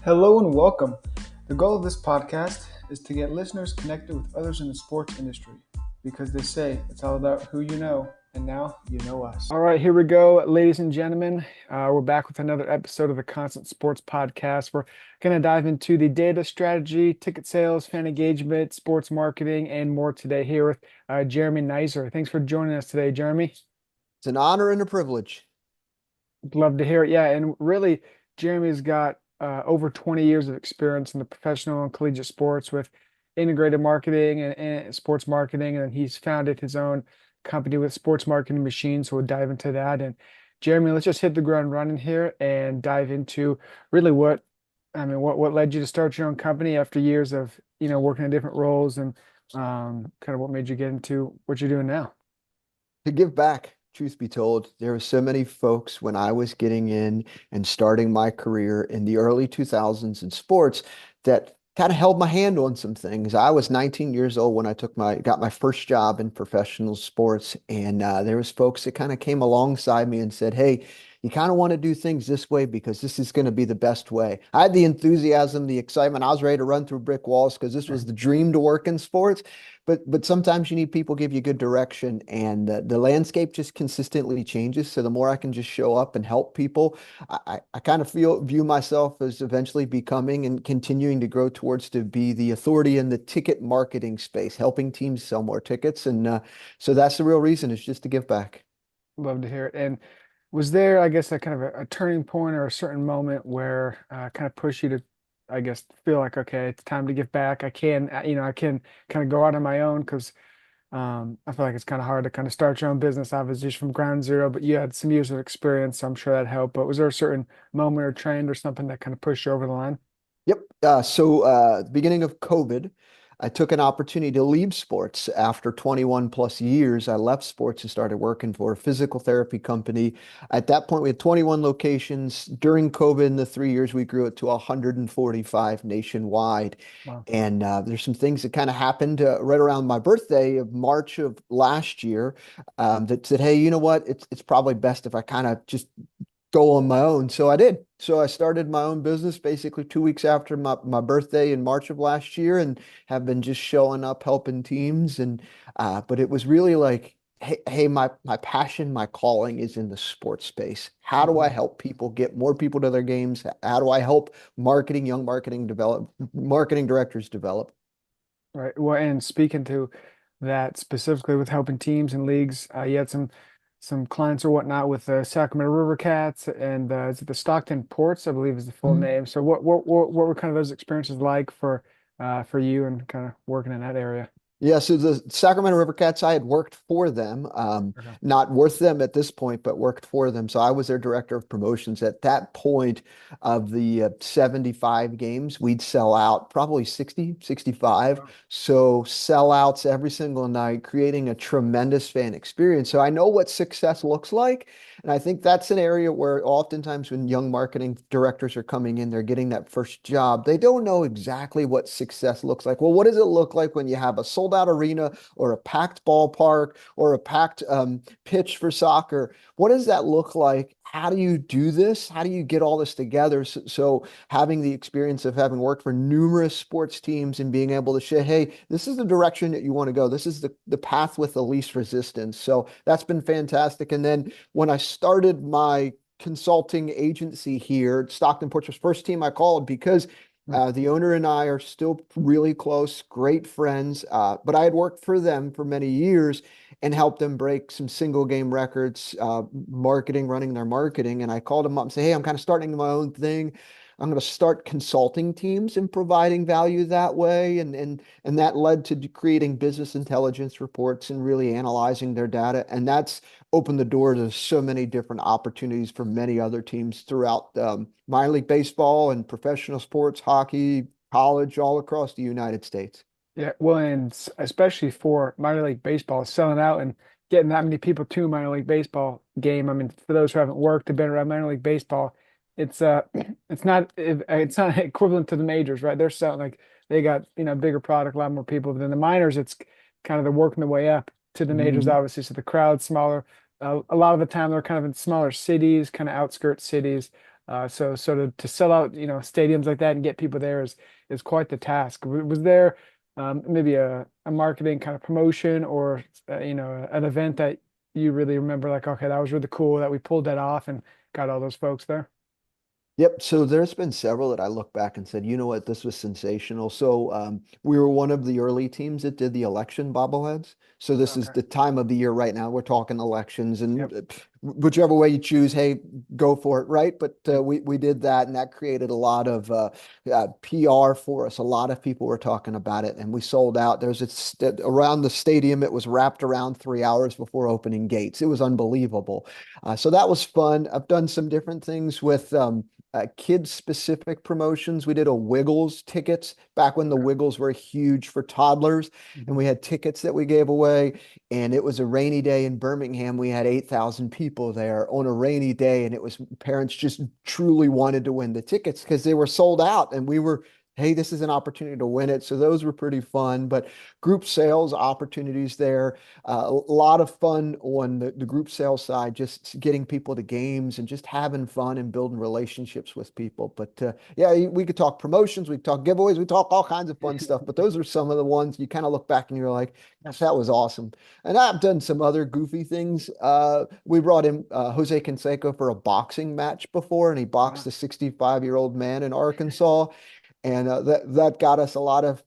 Hello and welcome. The goal of this podcast is to get listeners connected with others in the sports industry because they say it's all about who you know, and now you know us. All right, here we go, ladies and gentlemen. We're back with another episode of the Constant Sports Podcast. We're going to dive into the data strategy, ticket sales, fan engagement, sports marketing, and more today here with Jeremy Neisser. Thanks for joining us today, Jeremy. It's an honor and a privilege. Love to hear it. Yeah, and really, Jeremy's got over 20 years of experience in the professional and collegiate sports with integrated marketing and sports marketing, and he's founded his own company with sports marketing machines. So we'll dive into that. And Jeremy, let's just hit the ground running here and dive into really what led you to start your own company after years of working in different roles, and kind of what made you get into what you're doing now. To give back, truth be told, there were so many folks when I was getting in and starting my career in the early 2000s in sports that kind of held my hand on some things. I was 19 years old when I got my first job in professional sports, and there was folks that kind of came alongside me and said, "Hey, you kind of want to do things this way because this is going to be the best way." I had the enthusiasm, the excitement. I was ready to run through brick walls because this was the dream to work in sports. But sometimes you need people give you good direction, and the landscape just consistently changes. So the more I can just show up and help people, I kind of view myself as eventually becoming and continuing to grow towards to be the authority in the ticket marketing space, helping teams sell more tickets. And so that's the real reason, is just to give back. Love to hear it. And was there, I guess, a kind of a turning point or a certain moment where kind of pushed you to, I guess, feel like, okay, it's time to give back. I can kind of go out on my own because I feel like it's kind of hard to kind of start your own business, obviously, just from ground zero, but you had some years of experience, so I'm sure that helped. But was there a certain moment or trend or something that kind of pushed you over the line? Yep. The beginning of COVID, I took an opportunity to leave sports. After 21 plus years, I left sports and started working for a physical therapy company. At that point, we had 21 locations. During COVID, in the 3 years, we grew it to 145 nationwide. Wow. And there's some things that kind of happened right around my birthday of March of last year, that said, "Hey, you know what? It's probably best if I kind of just go on my own." So I did. So I started my own business basically 2 weeks after my birthday in March of last year, and have been just showing up helping teams. And but it was really like, hey, my passion, my calling is in the sports space. How do I Mhm. help people get more people to their games? How do I help marketing directors develop? Right. Well, and speaking to that specifically with helping teams and leagues, you had some clients or whatnot with the Sacramento River Cats and is it the Stockton Ports, I believe is the full name. So what were kind of those experiences like for you and kind of working in that area? Yeah, so the Sacramento River Cats, I had worked for them, Okay. not worth them at this point, but worked for them. So I was their director of promotions. At that point of the 75 games, we'd sell out probably 60, 65. Wow. So sellouts every single night, creating a tremendous fan experience. So I know what success looks like. And I think that's an area where oftentimes when young marketing directors are coming in, they're getting that first job. They don't know exactly what success looks like. Well, what does it look like when you have a sold out arena or a packed ballpark or a packed pitch for soccer? What does that look like? How do you do this? How do you get all this together? So having the experience of having worked for numerous sports teams and being able to say, hey, this is the direction that you want to go. This is the path with the least resistance. So that's been fantastic. And then when I started my consulting agency here, Stockton Porch was first team I called because the owner and I are still really close, great friends. But I had worked for them for many years and helped them break some single game records, running their marketing. And I called them up and say, hey, I'm kind of starting my own thing. I'm going to start consulting teams and providing value that way. And that led to creating business intelligence reports and really analyzing their data. And that's opened the door to so many different opportunities for many other teams throughout minor league baseball and professional sports, hockey, college, all across the United States. Yeah, well, and especially for minor league baseball, selling out and getting that many people to a minor league baseball game. I mean, for those who haven't worked or been around minor league baseball, it's it's not equivalent to the majors, right? They're selling like they got bigger product, a lot more people. But then the minors, it's kind of they're working their way up to the majors, Mhm. obviously. So the crowd's smaller. A lot of the time, they're kind of in smaller cities, kind of outskirts cities. So to sell out, stadiums like that and get people there is quite the task. Was there maybe a marketing kind of promotion or an event that you really remember like, okay, that was really cool that we pulled that off and got all those folks there? Yep. So there's been several that I look back and said, you know what, this was sensational. So we were one of the early teams that did the election bobbleheads. So this is Okay. the time of the year right now. We're talking elections, and Yep. whichever way you choose, hey, go for it, right? But Yep. we did that, and that created a lot of PR for us. A lot of people were talking about it, and we sold out. Around the stadium. It was wrapped around 3 hours before opening gates. It was unbelievable. So that was fun. I've done some different things with kids specific promotions. We did a Wiggles tickets back when the Okay. Wiggles were huge for toddlers, and Mhm. we had tickets that we gave away. And it was a rainy day in Birmingham. We had 8,000 people there on a rainy day, and it was parents just truly wanted to win the tickets because they were sold out, and we were. Hey, this is an opportunity to win it. So those were pretty fun, but group sales opportunities there. A lot of fun on the group sales side, just getting people to games and just having fun and building relationships with people. But yeah, we could talk promotions, we could talk giveaways, we talk all kinds of fun stuff. But those are some of the ones you kind of look back and you're like, gosh, that was awesome. And I've done some other goofy things. We brought in Jose Canseco for a boxing match before, and he boxed Wow. a 65-year-old man in Arkansas, and that got us a lot of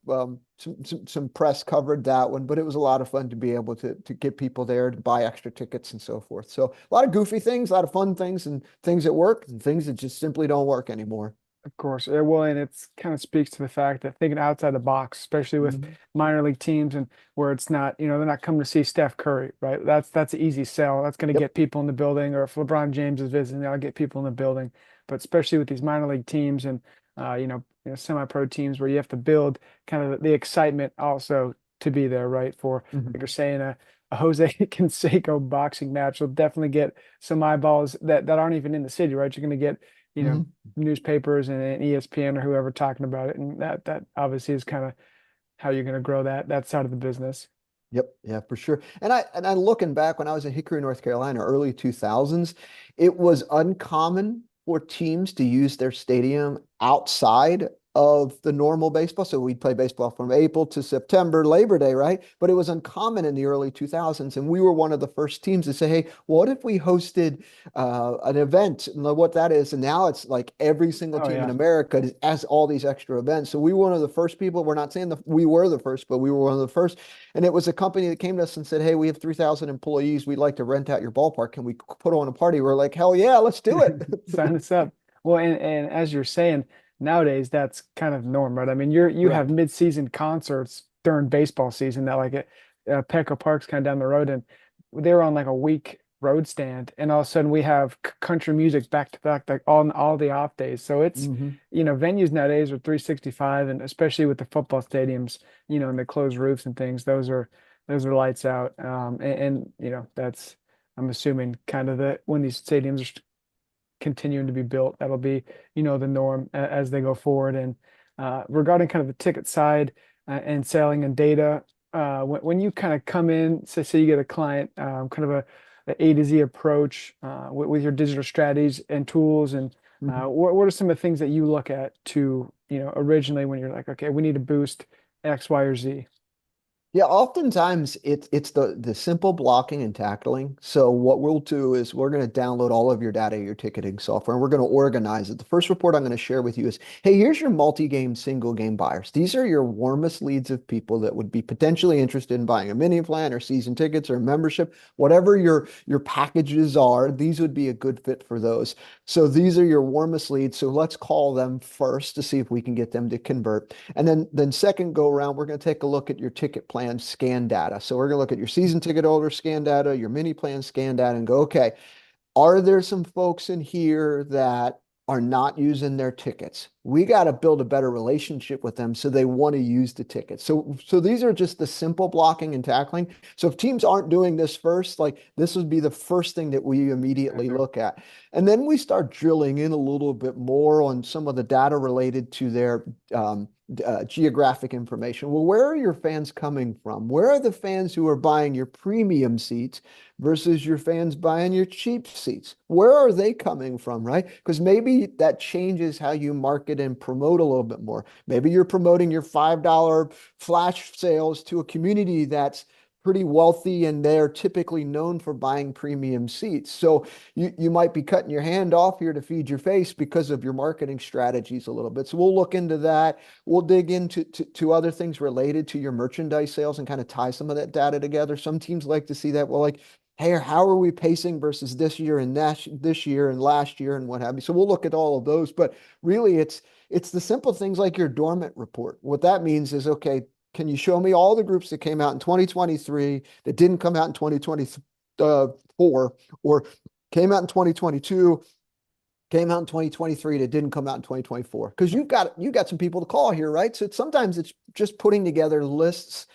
some press covered that one, but it was a lot of fun to be able to get people there to buy extra tickets and so forth. So a lot of goofy things, a lot of fun things, and things that work and things that just simply don't work anymore. Of course. Yeah, well, and it's kind of speaks to the fact that thinking outside the box, especially with Mhm. minor league teams and where it's not, they're not coming to see Steph Curry, right? That's an easy sell. That's going to Yep. get people in the building, or if LeBron James is visiting, that'll get people in the building. But especially with these minor league teams and semi-pro teams where you have to build kind of the excitement also to be there, right? For Mhm. like you're saying, a Jose Canseco boxing match will definitely get some eyeballs that aren't even in the city, right? You're going to get, you know, Mhm. newspapers and ESPN or whoever talking about it, and that obviously is kind of how you're going to grow that side of the business. Yep, yeah, for sure. And I looking back when I was in Hickory, North Carolina, early 2000s, it was uncommon for teams to use their stadium outside of the normal baseball. So we'd play baseball from April to September, Labor Day, right? But it was uncommon in the early 2000s. And we were one of the first teams to say, hey, what if we hosted an event? And what that is, and now it's like every single Oh team in yeah, America has all these extra events. So we were one of the first people. We're not saying that we were the first, but we were one of the first, and it was a company that came to us and said, hey, we have 3,000 employees. We'd like to rent out your ballpark. Can we put on a party? We're like, hell yeah, let's do it. sign us up. Well, and as you're saying, nowadays that's kind of norm, right? I mean, you have Correct. mid-season concerts during baseball season that like at Petco Park's kind of down the road, and they were on like a week road stand, and all of a sudden we have country music back to back, like all the off days. So it's Hmm. venues nowadays are 365, and especially with the football stadiums, and the closed roofs and things, those are lights out. And that's I'm assuming kind of the when these stadiums are continuing to be built. That'll be, the norm as they go forward. And regarding kind of the ticket side and selling and data, when you kind of come in, say you get a client, kind of a A to Z approach with your digital strategies and tools, and Hmm. what are some of the things that you look at to, originally when you're like, okay, we need to boost X, Y, or Z. Yeah, oftentimes it's the simple blocking and tackling. So what we'll do is we're going to download all of your data, your ticketing software, and we're going to organize it. The first report I'm going to share with you is, hey, here's your multi-game, single game buyers. These are your warmest leads of people that would be potentially interested in buying a mini plan or season tickets or membership, whatever your packages are. These would be a good fit for those. So these are your warmest leads. So let's call them first to see if we can get them to convert. And then second go around, we're going to take a look at your ticket plan scan data. So we're going to look at your season ticket holder scan data, your mini plan scan data, and go, okay, are there some folks in here that are not using their tickets? We got to build a better relationship with them so they want to use the tickets. So these are just the simple blocking and tackling. So if teams aren't doing this first, like this would be the first thing that we immediately Mhm. look at. And then we start drilling in a little bit more on some of the data related to their geographic information. Well, where are your fans coming from? Where are the fans who are buying your premium seats versus your fans buying your cheap seats? Where are they coming from, right? Because maybe that changes how you market and promote a little bit more. Maybe you're promoting your $5 flash sales to a community that's pretty wealthy and they're typically known for buying premium seats. So you might be cutting your hand off here to feed your face because of your marketing strategies a little bit. So we'll look into that. We'll dig into to other things related to your merchandise sales and kind of tie some of that data together. Some teams like to see that. Well, like, hey, how are we pacing versus this year and this year and last year and what have you? So we'll look at all of those. But really, it's the simple things like your dormant report. What that means is, okay, can you show me all the groups that came out in 2023 that didn't come out in 2024 or came out in 2022, came out in 2023 that didn't come out in 2024? Because you got some people to call here, right? So sometimes it's just putting together lists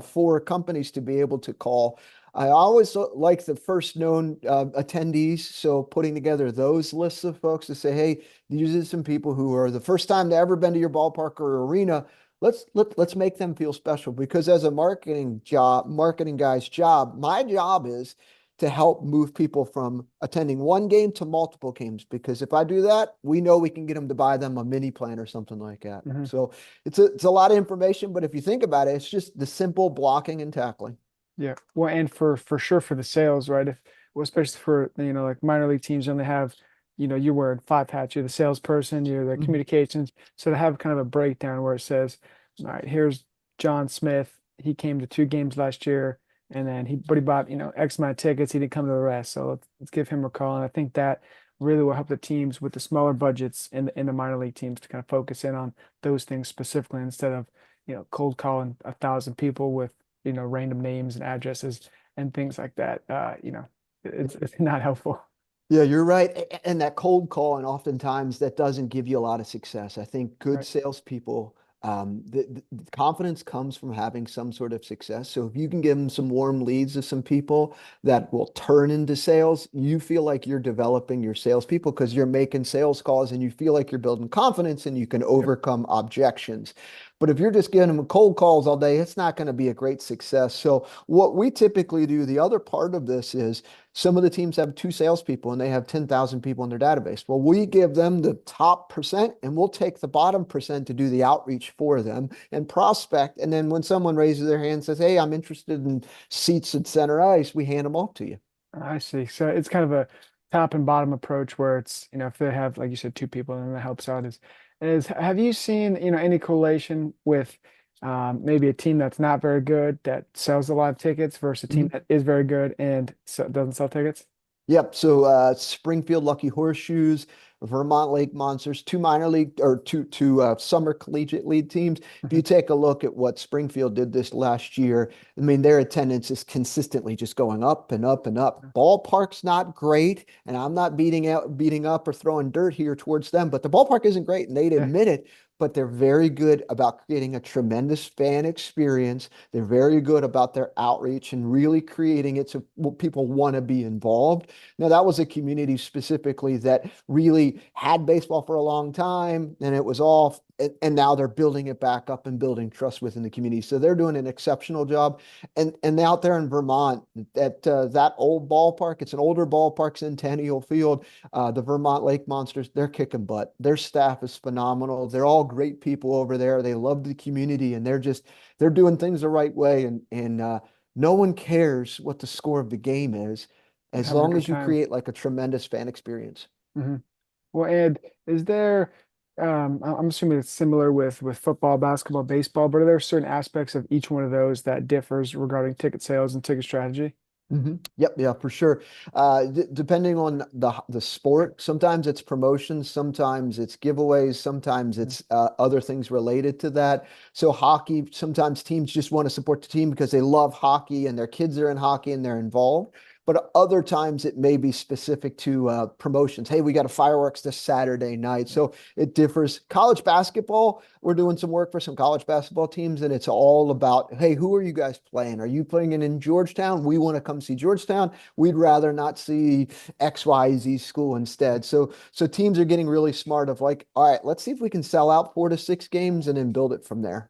for companies to be able to call. I always like the first known attendees. So putting together those lists of folks to say, hey, these are some people who are the first time to ever been to your ballpark or arena. Let's make them feel special, because as a marketing guy's job, my job is to help move people from attending one game to multiple games. Because if I do that, we know we can get them to buy them a mini plan or something like that. Hmm. So it's a lot of information, but if you think about it, it's just the simple blocking and tackling. Yeah. Well, and for sure for the sales, right? If well, especially for like minor league teams only have, you're wearing five hats. You're the salesperson, you're the Mhm. communications. So to have kind of a breakdown where it says, all right, here's John Smith. He came to two games last year, and then he bought, X amount of tickets. He didn't come to the rest. So let's give him a call. And I think that really will help the teams with the smaller budgets in the minor league teams to kind of focus in on those things specifically instead of, cold calling 1,000 people with random names and addresses and things like that. It's not helpful. Yeah, you're right. And that cold call, and oftentimes that doesn't give you a lot of success. I think good Right. salespeople, the confidence comes from having some sort of success. So if you can give them some warm leads of some people that will turn into sales, you feel like you're developing your salespeople because you're making sales calls and you feel like you're building confidence and you can Yep. overcome objections. But if you're just giving them cold calls all day, it's not going to be a great success. So what we typically do, the other part of this is, some of the teams have two salespeople and they have 10,000 people in their database. Well, we give them the top percent and we'll take the bottom percent to do the outreach for them and prospect. And then when someone raises their hand and says, hey, I'm interested in seats at center ice, we hand them off to you. I see. So it's kind of a top and bottom approach where it's, if they have, like you said, two people, and that helps out is have you seen, any correlation with maybe a team that's not very good that sells a lot of tickets versus a team Mhm. that is very good and doesn't sell tickets? Yep. So Springfield Lucky Horseshoes, Vermont Lake Monsters, two minor league or two summer collegiate league teams. If you Mhm. take a look at what Springfield did this last year, I mean, their attendance is consistently just going up and up and up. Ballpark's not great, and I'm not beating up or throwing dirt here towards them, but the ballpark isn't great, and they'd Yeah. admit it. But they're very good about creating a tremendous fan experience. They're very good about their outreach and really creating it so people want to be involved. Now, that was a community specifically that really had baseball for a long time and it was off. And now they're building it back up and building trust within the community. So they're doing an exceptional job. And out there in Vermont, that old ballpark, it's an older ballpark, Centennial Field. The Vermont Lake Monsters, they're kicking butt. Their staff is phenomenal. They're all great people over there. They love the community and they're doing things the right way. And no one cares what the score of the game is They're as having a long good as you time. create like a tremendous fan experience. Hmm. Well, Ed, is there, I'm assuming it's similar with football, basketball, baseball, but are there certain aspects of each one of those that differs regarding ticket sales and ticket strategy? Yep, yeah, for sure. Depending on the sport, sometimes it's promotions, sometimes it's giveaways, sometimes it's other things related to that. So hockey, sometimes teams just want to support the team because they love hockey and their kids are in hockey and they're involved. but other times it may be specific to promotions. Hey, we got a fireworks this Saturday night. So it differs. College basketball, we're doing some work for some college basketball teams, and it's all about, hey, who are you guys playing? Are you playing in Georgetown? We want to come see Georgetown. We'd rather not see XYZ school instead. So teams are getting really smart of like, all right, let's see if we can sell out 4 to 6 games and then build it from there.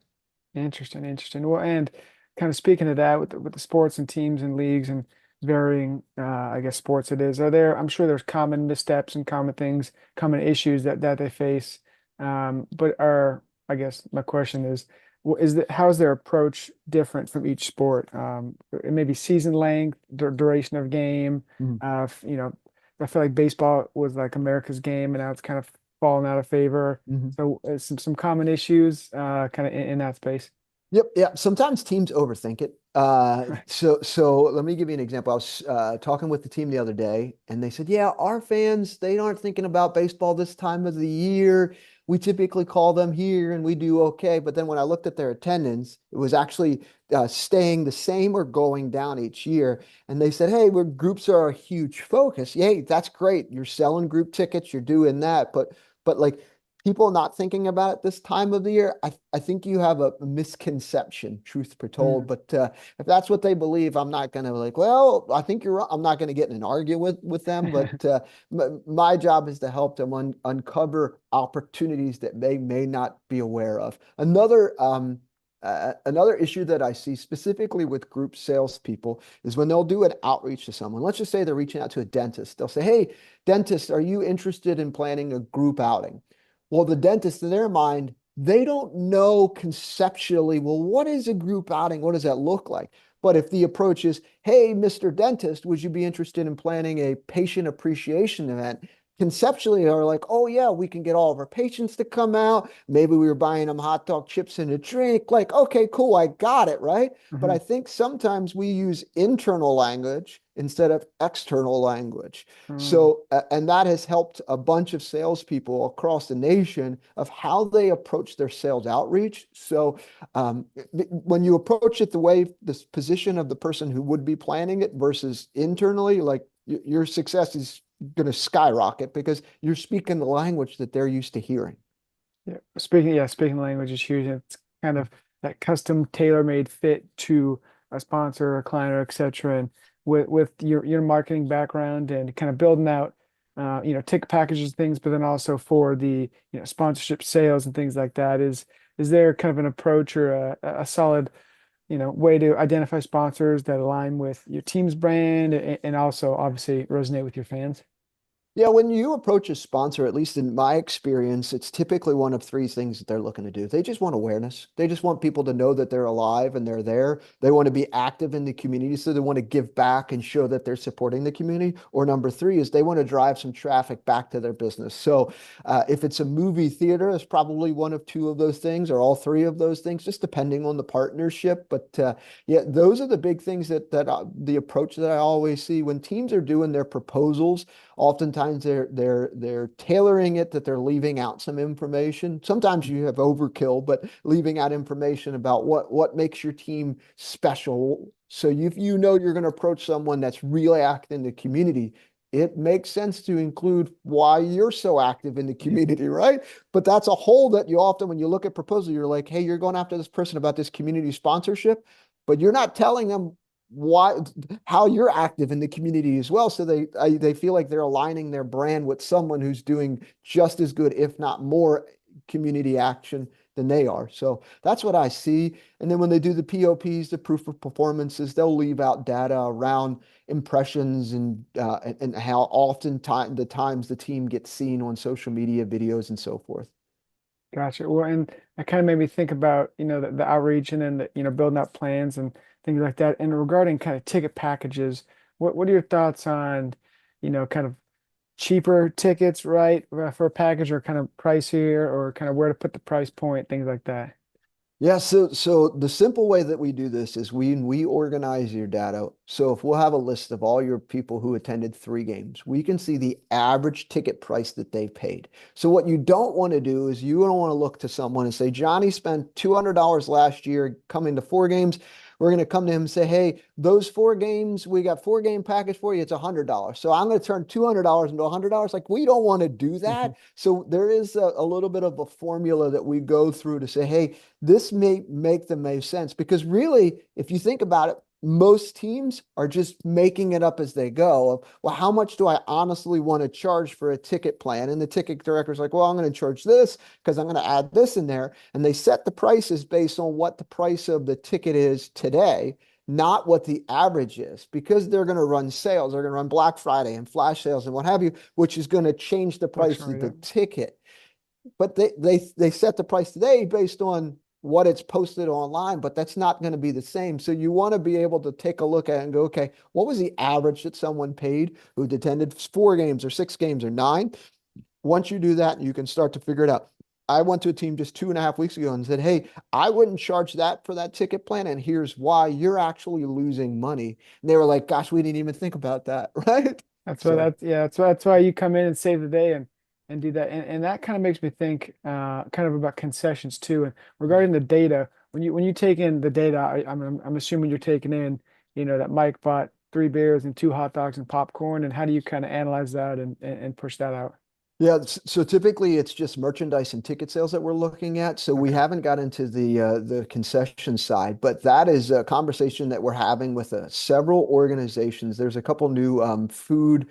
Interesting, interesting. Well, and kind of speaking of that with with the sports and teams and leagues and varying, I guess, sports it is. Are there? I'm sure there's common missteps and common things, common issues that they face. But are I guess my question is, is that how is their approach different from each sport? It may be season length, duration of game. Mhm. You know, I feel like baseball was like America's game, and now it's kind of fallen out of favor. Mhm. So some common issues kind of in that space. Yep, yeah. Sometimes teams overthink it. So let me give you an example. I was talking with the team the other day, and they said, "Yeah, our fans they aren't thinking about baseball this time of the year. We typically call them here, and we do okay." But then when I looked at their attendance, it was actually staying the same or going down each year. And they said, "Hey, we're groups are a huge focus. Yay, that's great. You're selling group tickets. You're doing that, but like." People not thinking about it this time of the year, I think you have a misconception, truth be told. Mm. But if that's what they believe, I'm not going to like, well, I think you're wrong. I'm not going to get in an argument with them. But my job is to help them uncover opportunities that they may not be aware of. Another issue that I see specifically with group salespeople is when they'll do an outreach to someone. Let's just say they're reaching out to a dentist. They'll say, "Hey, dentist, are you interested in planning a group outing?" Well, the dentist, in their mind, they don't know conceptually, well, what is a group outing? What does that look like? But if the approach is, hey, Mr. Dentist, would you be interested in planning a patient appreciation event? Conceptually, are like, oh, yeah, we can get all of our patients to come out. Maybe we were buying them hot dog chips and a drink. Like, okay, cool, I got it, right? But I Mhm. think sometimes we use internal language instead of external language. Mm. So, and that has helped a bunch of salespeople across the nation of how they approach their sales outreach. So, when you approach it the way this position of the person who would be planning it versus internally, like your success is going to skyrocket because you're speaking the language that they're used to hearing. Yeah, speaking language is huge. It's kind of that custom tailor-made fit to a sponsor, a client, or etc. And with your marketing background and kind of building out ticket packages things, but then also for the sponsorship sales and things like that, is there kind of an approach or a solid way to identify sponsors that align with your team's brand and also obviously resonate with your fans? Yeah, when you approach a sponsor, at least in my experience, it's typically one of 3 things that they're looking to do. They just want awareness. They just want people to know that they're alive and they're there. They want to be active in the community, so they want to give back and show that they're supporting the community. Or number 3 is they want to drive some traffic back to their business. So if it's a movie theater, it's probably one of 2 of those things, or all 3 of those things, just depending on the partnership. But yeah, those are the big things that the approach that I always see when teams are doing their proposals. Oftentimes they're tailoring it that they're leaving out some information. Sometimes you have overkill, but leaving out information about what makes your team special. So if you know you're going to approach someone that's really active in the community, it makes sense to include why you're so active in the Yeah. community, right? But that's a hole that you often, when you look at proposal, you're like, hey, you're going after this person about this community sponsorship, but you're not telling them why how you're active in the community as well. So they feel like they're aligning their brand with someone who's doing just as good, if not more, community action than they are. So that's what I see. And then when they do the POPs, the proof of performances, they'll leave out data around impressions and how often the times the team gets seen on social media videos and so forth. Gotcha. Well, and that kind of made me think about, the outreach and then building out plans and things like that. And regarding kind of ticket packages, what are your thoughts on, kind of cheaper tickets, right, for a package or kind of pricier or kind of where to put the price point, things like that? Yeah, so the simple way that we do this is we organize your data. So if we'll have a list of all your people who attended 3 games, we can see the average ticket price that they paid. So what you don't want to do is you don't want to look to someone and say, Johnny spent $200 last year coming to 4 games. we're going to come to him and say, hey, those 4 games, we got 4 game package for you. It's $100. So I'm going to turn $200 into $100. Like we don't want to do that. So there is a little bit of a formula that we go through to say, hey, this may make the most sense because really, if you think about it, most teams are just making it up as they go of, well, how much do I honestly want to charge for a ticket plan? And the ticket director's like, well, I'm going to charge this because I'm going to add this in there. And they set the prices based on what the price of the ticket is today, not what the average is, because they're going to run sales. They're going to run Black Friday and flash sales and what have you, which is going to change the price of Fluctuate the it. ticket. But they set the price today based on what it's posted online, but that's not going to be the same. So you want to be able to take a look at it and go, okay, what was the average that someone paid who attended 4 games or 6 games or 9? Once you do that, you can start to figure it out. I went to a team just 2.5 weeks ago and said, hey, I wouldn't charge that for that ticket plan. And here's why: you're actually losing money. And they were like, gosh, we didn't even think about that. Right. That's why So, that's yeah, that's why you come in and save the day and do that. And that kind of makes me think kind of about concessions too. And regarding the data, when you take in the data, I'm assuming you're taking in, that Mike bought 3 beers and 2 hot dogs and popcorn, and how do you kind of analyze that and push that out? yeah, so typically it's just merchandise and ticket sales that we're looking at. So we Okay. haven't got into the concession side, but that is a conversation that we're having with several organizations. There's a couple new food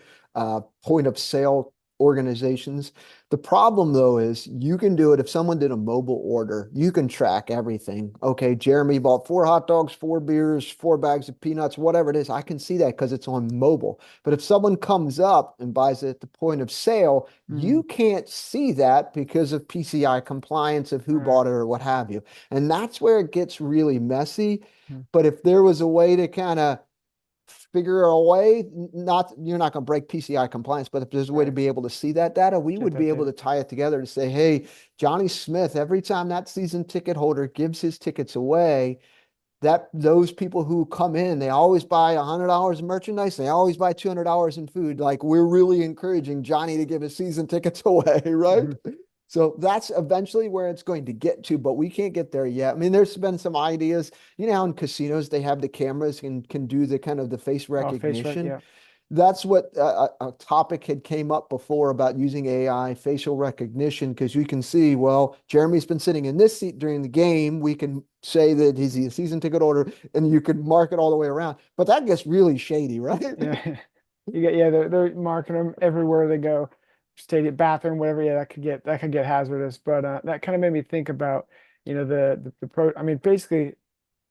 point of sale organizations. The problem though is you can do it if someone did a mobile order, you can track everything. Okay, Jeremy bought 4 hot dogs, 4 beers, 4 bags of peanuts, whatever it is. I can see that because it's on mobile. But if someone comes up and buys it at the point of sale, Mm, you can't see that because of PCI compliance of who right. bought it or what have you. And that's where it gets really messy. Mm, But if there was a way to kind of figure a way, not you're not going to break PCI compliance, but if there's a way to right. be able to see that data, we Get would be that able data. to tie it together to say, hey, Johnny Smith, every time that season ticket holder gives his tickets away, that those people who come in, they always buy $100 in merchandise. They always buy $200 in food. Like we're really encouraging Johnny to give his season tickets away, right? Mhm. So that's eventually where it's going to get to, but we can't get there yet. I mean, there's been some ideas, how in casinos they have the cameras and can do the kind of the face Oh, face right. recognition. Yeah. That's what a topic had came up before about using AI facial recognition because you can see, well, Jeremy's been sitting in this seat during the game. We can say that he's a season ticket holder, and you can mark it all the way around. But that gets really shady, right? Yeah. Yeah, they're marking them everywhere they go. Stadium, bathroom, whatever. Yeah, that could get hazardous. But that kind of made me think about, the pro. I mean, basically,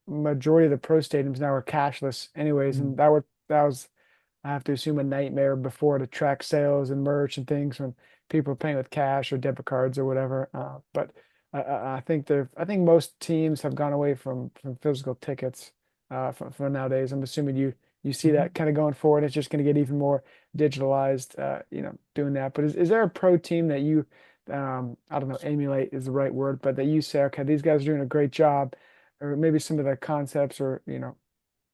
majority of the pro stadiums now are cashless, anyways, and that was I have to assume a nightmare before to track sales and merch and things when people are paying with cash or debit cards or whatever. But I think most teams have gone away from physical tickets for nowadays. I'm assuming you see Mhm. that kind of going forward. It's just going to get even more digitalized, doing that. But is there a pro team that you, I don't know, emulate is the right word, but that you say, okay, these guys are doing a great job, or maybe some of the concepts or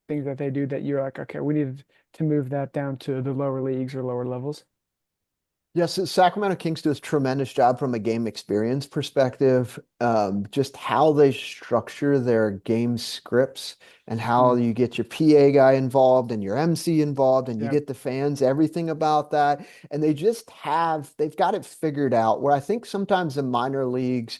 things that they do that you're like, okay, we need to move that down to the lower leagues or lower levels. Yes, Sacramento Kings do a tremendous job from a game experience perspective. Just how they structure their game scripts and how Mm, you get your PA guy involved and your MC involved and you yeah, get the fans, everything about that. And they've got it figured out where I think sometimes the minor leagues,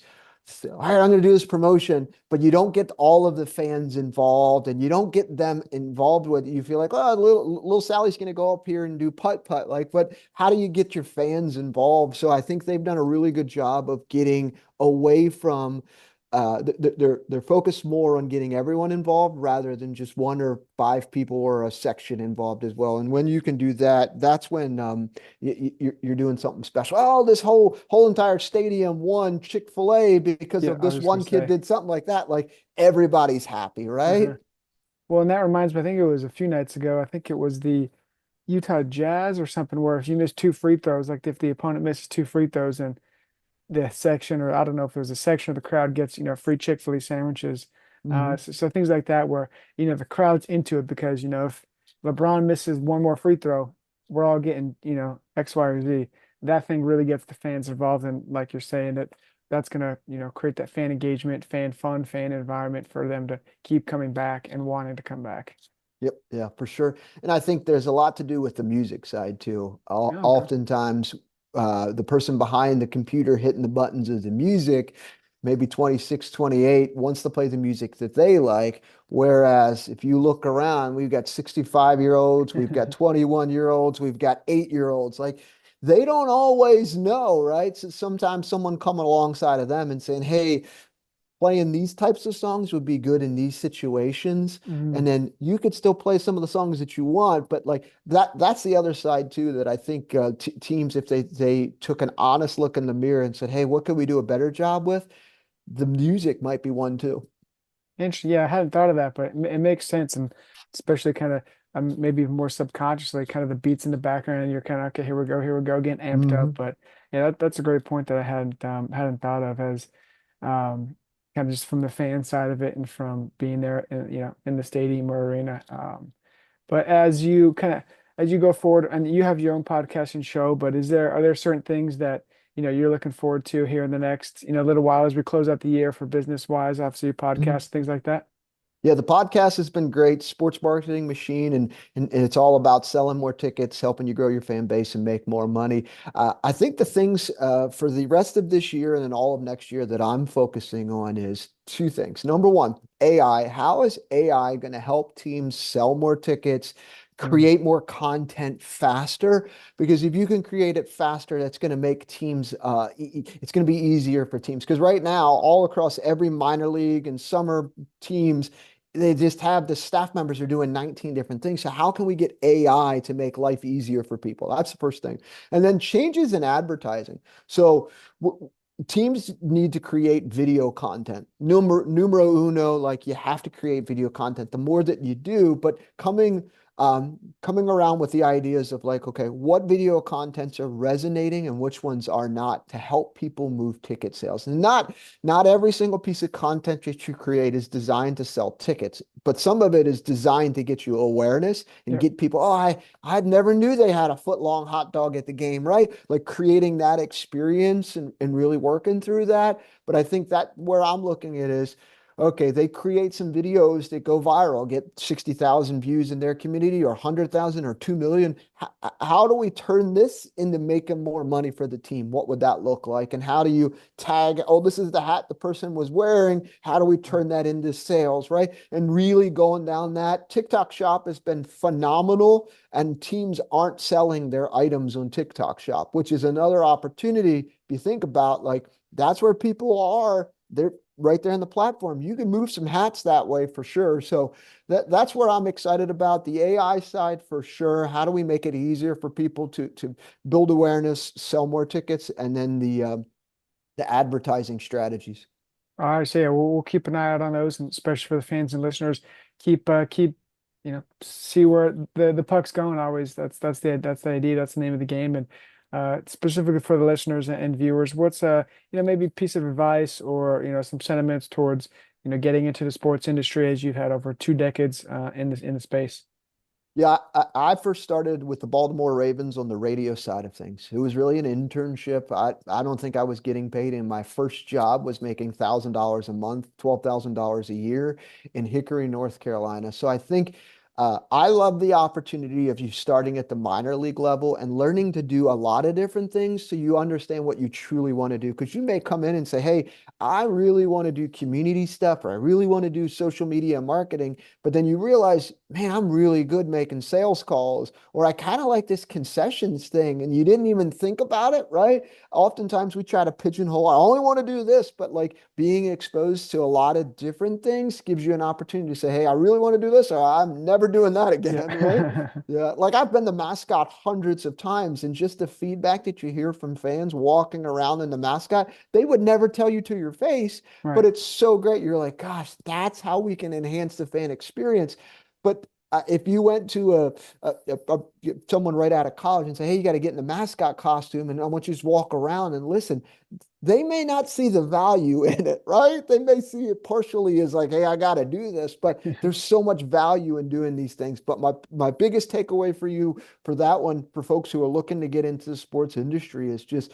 all right, I'm going to do this promotion, but you don't get all of the fans involved and you don't get them involved with it. You feel like, oh, little Sally's going to go up here and do putt putt. Like, but how do you get your fans involved? So I think they've done a really good job of getting away from they're focused more on getting everyone involved rather than just one or five people or a section involved as well. And when you can do that, that's when you're doing something special. Oh, this whole entire stadium won Chick-fil-A because yeah. of I was this just gonna one kid say. did something like that. Like everybody's happy, right? Uh-huh. Well, and that reminds me, I think it was a few nights ago. I think it was the Utah Jazz or something, where if you miss 2 free throws, like if the opponent misses 2 free throws, and the section, or I don't know if it was a section of the crowd gets, free Chick-fil-A sandwiches. Mhm. So things like that where, the crowd's into it because, if LeBron misses one more free throw, we're all getting, X, Y, or Z. That thing really gets the fans involved. And like you're saying, that that's gonna, create that fan engagement, fan fun, fan environment for them to keep coming back and wanting to come back. Yep, yeah, for sure. And I think there's a lot to do with the music side too. Oh, okay. Oftentimes, the person behind the computer hitting the buttons of the music, maybe 26, 28, wants to play the music that they like. Whereas if you look around, we've got 65-year-olds, we've got 21-year-olds, we've got 8-year-olds. Like they don't always know, right? So sometimes someone coming alongside of them and saying, hey, playing these types of songs would be good in these situations. And Mhm. then you could still play some of the songs that you want, but like that's the other side too that I think t teams, if they took an honest look in the mirror and said, hey, what could we do a better job with? The music might be one too. Interesting. Yeah, I hadn't thought of that, but it makes sense, and especially kind of maybe more subconsciously, kind of the beats in the background, and you're kind of okay, here we go, getting amped up. Hmm. But yeah, that's a great point that I hadn't thought of as kind of just from the fan side of it and from being there, in, in the stadium or arena. But as you go forward, and you have your own podcast and show, but are there certain things that you're looking forward to here in the next little while as we close out the year for business wise, obviously your podcast, things like that? Yeah, the podcast has been great, sports marketing machine, and it's all about selling more tickets, helping you grow your fan base and make more money. I think the things for the rest of this year and then all of next year that I'm focusing on is two things. Number one, AI. How is AI going to help teams sell more tickets, Mm, create more content faster? Because if you can create it faster, that's going to make teams, it's going to be easier for teams. Because right now, all across every minor league and summer teams, they just have the staff members are doing 19 different things. So how can we get AI to make life easier for people? That's the first thing. And then changes in advertising. So teams need to create video content. Numero uno, like you have to create video content. The more that you do, but coming around with the ideas of like, okay, what video contents are resonating and which ones are not to help people move ticket sales. And not every single piece of content that you create is designed to sell tickets, but some of it is designed to get you awareness and yeah. get people, oh, I never knew they had a foot long hot dog at the game, right? Like creating that experience and really working through that. But I think that where I'm looking at is, okay, they create some videos that go viral, get 60,000 views in their community or 100,000 or 2 million. How do we turn this into making more money for the team? What would that look like? And how do you tag, oh, this is the hat the person was wearing. How do we turn that into sales, right? And really going down that. TikTok Shop has been phenomenal, and teams aren't selling their items on TikTok Shop, which is another opportunity. If you think about like, that's where people are. They're right there in the platform. You can move some hats that way for sure. So that's where I'm excited about the AI side for sure. How do we make it easier for people to build awareness, sell more tickets, and then the advertising strategies. I say yeah, we'll keep an eye out on those, and especially for the fans and listeners, keep see where the puck's going. Always, that's the idea. That's the name of the game, and specifically for the listeners and viewers, what's maybe a piece of advice or some sentiments towards getting into the sports industry as you've had over 2 decades in the space. Yeah, I first started with the Baltimore Ravens on the radio side of things. It was really an internship. I don't think I was getting paid, and my first job was making $1,000 a month, $12,000 a year in Hickory, North Carolina. So I think I love the opportunity of you starting at the minor league level and learning to do a lot of different things so you understand what you truly want to do. Because you may come in and say, hey, I really want to do community stuff, or I really want to do social media marketing. But then you realize, man, I'm really good making sales calls, or I kind of like this concessions thing, and you didn't even think about it, right? Oftentimes we try to pigeonhole, I only want to do this, but like being exposed to a lot of different things gives you an opportunity to say, hey, I really want to do this, or I'm never doing that again, right? Yeah. Yeah, like I've been the mascot hundreds of times, and just the feedback that you hear from fans walking around in the mascot, they would never tell you to your face, but Right. it's so great. You're like, gosh, that's how we can enhance the fan experience. But if you went to someone right out of college and say, hey, you got to get in the mascot costume and I want you to just walk around and listen, they may not see the value in it, right? They may see it partially as like, hey, I got to do this, but there's so much value in doing these things. But my biggest takeaway for you for that one, for folks who are looking to get into the sports industry, is just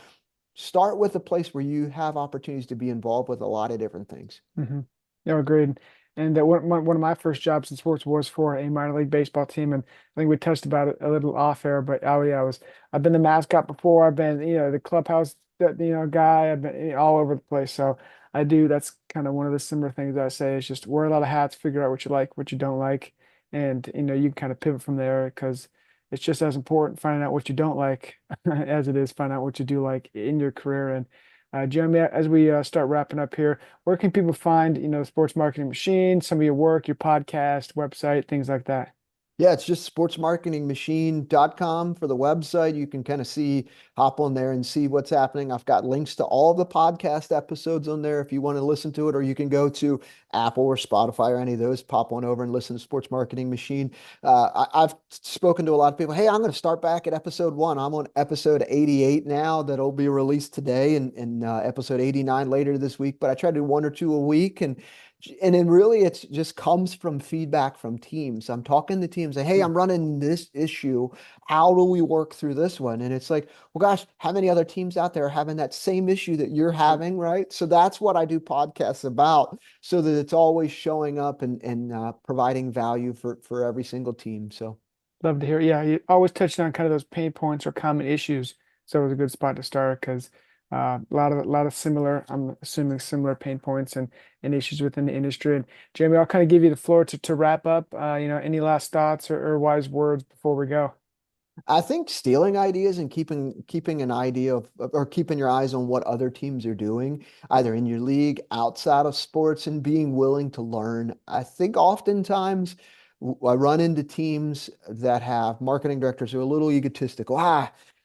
start with a place where you have opportunities to be involved with a lot of different things. Mm-hmm. No, agreed. And that one of my first jobs in sports was for a minor league baseball team, and I think we touched about it a little off air. But oh yeah, I've been the mascot before. I've been the clubhouse guy. I've been all over the place. So I do. That's kind of one of the similar things that I say is just wear a lot of hats, figure out what you like, what you don't like, and you can kind of pivot from there because it's just as important finding out what you don't like as it is finding out what you do like in your career. And Jeremy, as we start wrapping up here, where can people find, Sports Marketing Machine, some of your work, your podcast, website, things like that? Yeah, it's just sportsmarketingmachine.com for the website. You can kind of hop on there and see what's happening. I've got links to all the podcast episodes on there if you want to listen to it, or you can go to Apple or Spotify or any of those, pop on over and listen to Sports Marketing Machine. I've spoken to a lot of people. Hey, I'm going to start back at episode 1. I'm on episode 88 now that'll be released today and episode 89 later this week. But I try to do 1 or 2 a week. And then really it's just comes from feedback from teams. I'm talking to teams, say, hey, I'm running this issue. How do we work through this one? And it's like, well, gosh, how many other teams out there are having that same issue that you're having, right? So that's what I do podcasts about, so that it's always showing up and providing value for every single team. So Love to hear. Yeah, you always touched on kind of those pain points or common issues. So it was a good spot to start because a lot of similar, I'm assuming similar pain points and issues within the industry. And Jamie, I'll kind of give you the floor to wrap up. Any last thoughts or wise words before we go? I think stealing ideas and keeping an idea of or keeping your eyes on what other teams are doing, either in your league, outside of sports, and being willing to learn. I think oftentimes I run into teams that have marketing directors who are a little egotistical.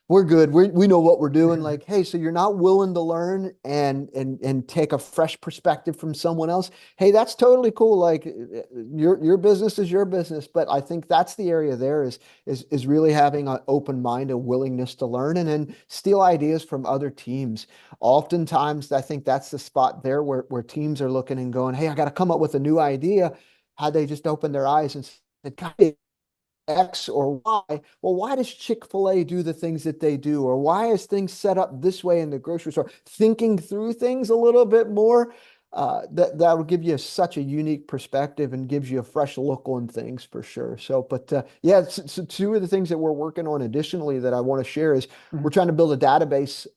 We're good. We know what we're doing. Like, hey, so you're not willing to learn and take a fresh perspective from someone else. Hey, that's totally cool. Like your business is your business. But I think that's the area there is really having an open mind, a willingness to learn, and then steal ideas from other teams. Oftentimes, I think that's the spot there where teams are looking and going, hey, I got to come up with a new idea. Had they just opened their eyes and said, God, X or Y. Well, why does Chick-fil-A do the things that they do? Or why is things set up this way in the grocery store? Thinking through things a little bit more, that'll give you such a unique perspective and gives you a fresh look on things for sure. So, but yeah, so two of the things that we're working on additionally that I want to share is we're Mhm. trying to build a database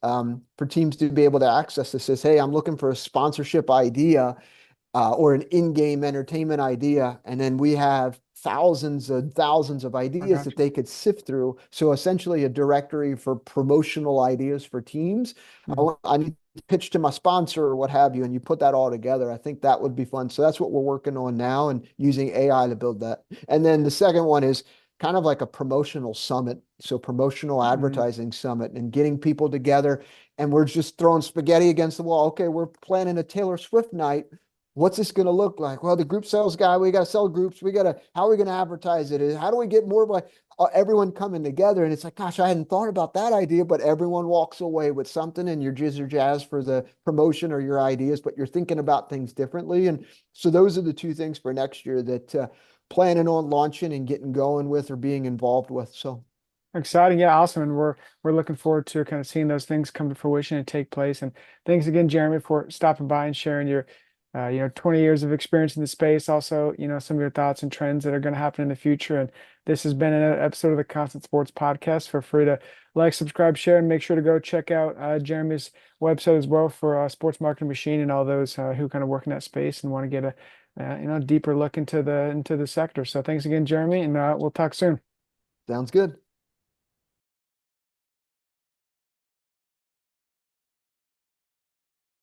for teams to be able to access this. Says, hey, I'm looking for a sponsorship idea or an in-game entertainment idea, and then we have thousands and thousands of I ideas got that they could sift through. So essentially, a directory for promotional ideas for teams. you. Mhm. I need to pitch to my sponsor or what have you, and you put that all together. I think that would be fun. So that's what we're working on now, and using AI to build that. And then the second one is kind of like a promotional summit. So promotional Mhm. advertising summit and getting people together. And we're just throwing spaghetti against the wall. Okay, we're planning a Taylor Swift night. What's this going to look like? Well, the group sales guy, we got to sell groups. How are we going to advertise it? How do we get more like everyone coming together? And it's like, gosh, I hadn't thought about that idea, but everyone walks away with something and you're jizz or jazz for the promotion or your ideas, but you're thinking about things differently. And so those are the two things for next year that planning on launching and getting going with or being involved with. So Exciting, yeah, awesome, and we're looking forward to kind of seeing those things come to fruition and take place. And thanks again, Jeremy, for stopping by and sharing your, 20 years of experience in the space. Also, some of your thoughts and trends that are going to happen in the future. And this has been an episode of the Constant Sports Podcast. Feel free to like, subscribe, share, and make sure to go check out Jeremy's website as well for Sports Marketing Machine and all those who kind of work in that space and want to get a deeper look into the sector. So thanks again, Jeremy, and we'll talk soon. sounds good.